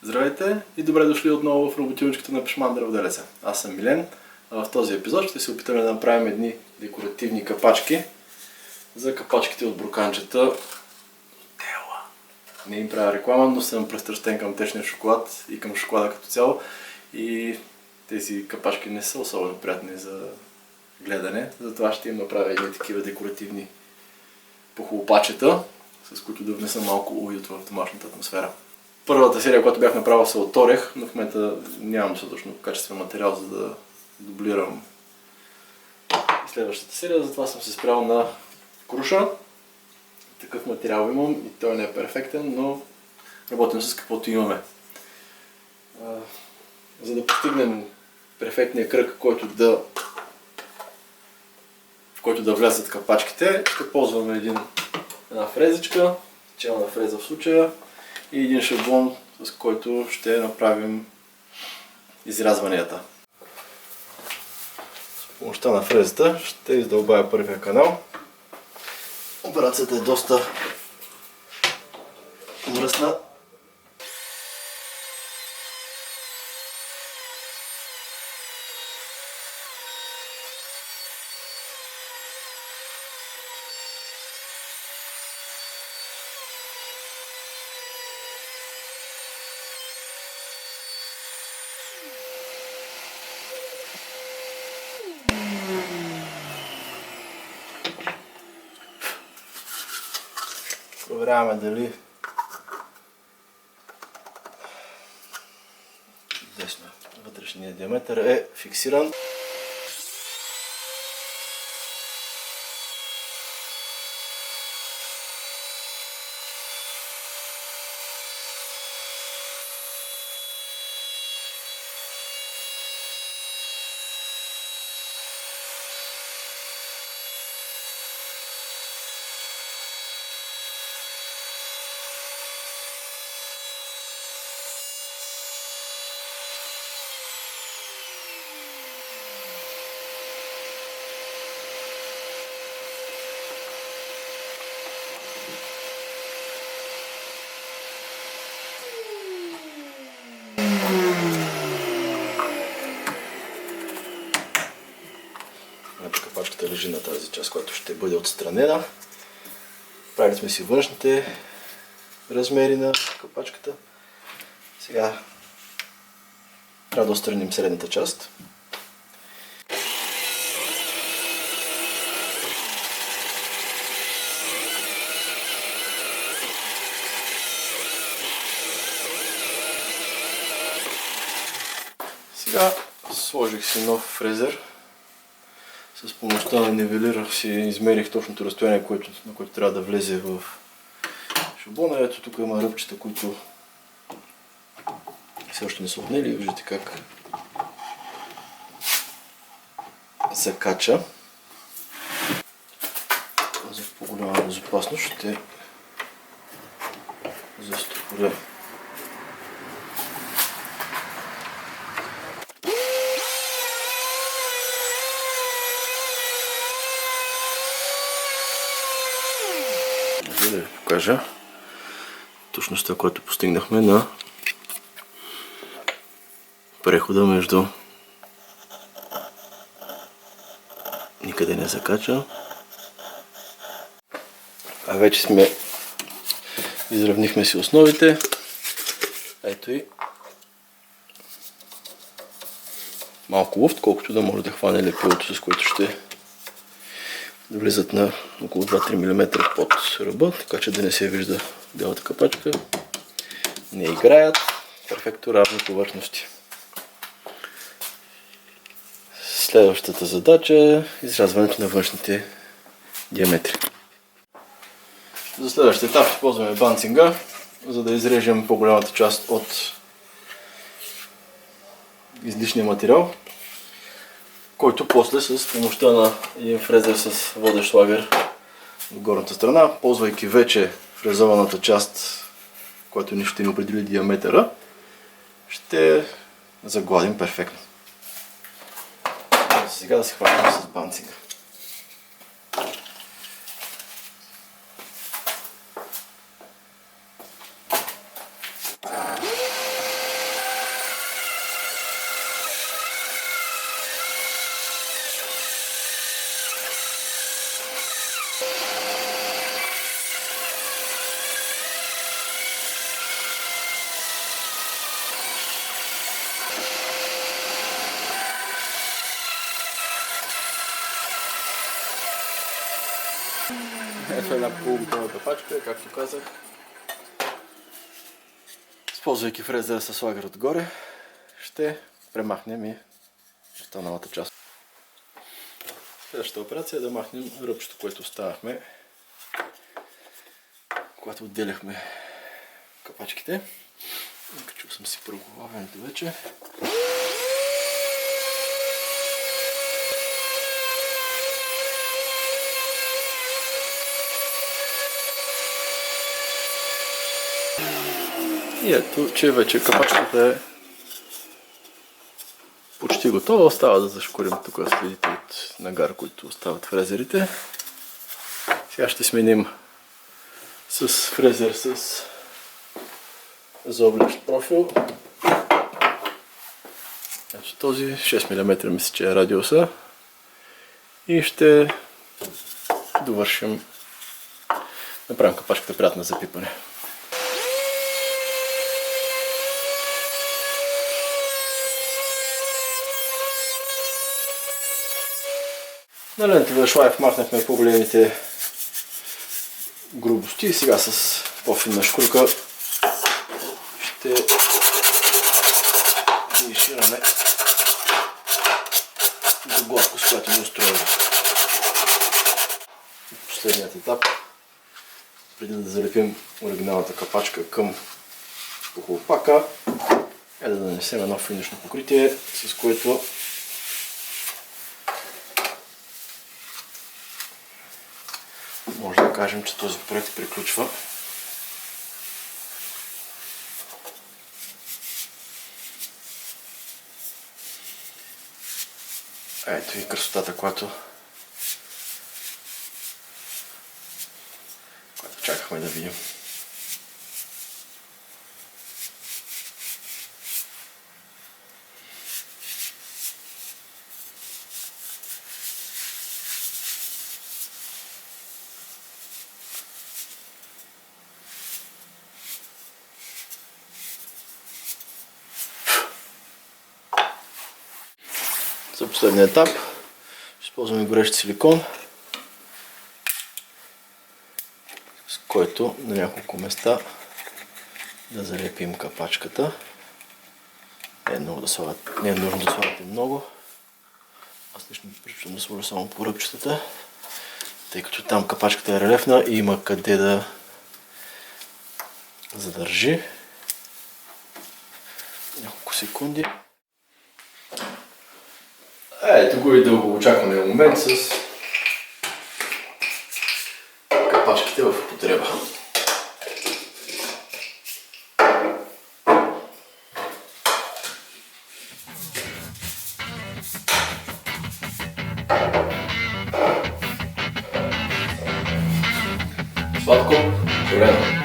Здравейте и добре дошли отново в роботилничката на Пешман Дърводелеца. Аз съм Милен, а в този епизод ще се опитаме да направим едни декоративни капачки за капачките от броканчета. Нутела. Не им правя реклама, но съм пристрастен към течния шоколад и към шоколада като цяло. И тези капачки не са особено приятни за гледане, затова ще им направя едни такива декоративни похлопачета, с които да внеса малко уют в домашната атмосфера. Първата серия, която бях направил, се от орех, но в момента нямам достатъчно качествен материал, за да дублирам следващата серия, затова съм се спрял на круша. Такъв материал имам и той не е перфектен, но работим с каквото имаме. За да постигнем перфектния кръг, в който да влязат капачките, ще ползваме една фрезичка, челна фреза в случая, и един шаблон, с който ще направим изрязванията. С помощта на фрезата ще издълбая първия канал. Операцията е доста мръсна. Проверяваме дали десна вътрешният диаметър е фиксиран. Капачката лежи на тази част, която ще бъде отстранена. Правили сме си външните размери на капачката. Сега трябва да отстраним средната част. Сега сложих си нов фрезер. С помощта на нивелирах си, измерих точното разстояние, на което трябва да влезе в шаблона. Ето тук има ръбчета, които все още не са отнели. Виждате как се кача. За по-голяма безопасност ще застопоря. Да ви покажа точността, която постигнахме на прехода между никъде не закача. А вече изравнихме си основите. Ето и малко луфт, колкото да може да хване лепилото, с което ще влизат на около 2-3 мм под ръба, така че да не се вижда бялата капачка. Не играят. Перфектно равни повърхности. Следващата задача е изрязването на външните диаметри. За следващия етап ще ползваме банцинга, за да изрежем по-голямата част от излишния материал, който после с помощта на един фрезер с водещ лагер в горната страна, ползвайки вече фрезованата част, която ни ще ни определи диаметъра, ще загладим перфектно. Сега да се хванем с банцинга. в една полуготова капачка, както казах. Използвайки фрезера с лагер отгоре, ще премахнем и останалата част. Следващата операция е да махнем ръбчето, което оставахме, когато отделяхме капачките. Качил съм си проглавянето вече. И ето, че вече капачката е почти готова. Остава да зашкурим тук следите от нагар, които остават фрезерите. Сега ще сменим с фрезер с заоблещ профил. Значи този 6 мм мисля, че е радиуса. И ще довършим, направим капачката приятна за пипане. На лентовия шлайф махнахме по-големите грубости и сега с по-финна шкурка ще финишираме до гладкост, която ни устроим. Последният етап, преди да залепим оригиналната капачка към пухлопака, е да нанесем едно финишно покритие, с което може да кажем, че този проект приключва. Ето и красотата, която чакахме да видим. За последния етап ще използваме горещ силикон, с който на няколко места да залепим капачката. Не е нужно да слагате много. Аз лично предпочитам да сложа само по ръбчетата, тъй като там капачката е релефна и има къде да задържи. Няколко секунди. Ето го и дълго очаквания момент с капачките в употреба. Сладко, солено.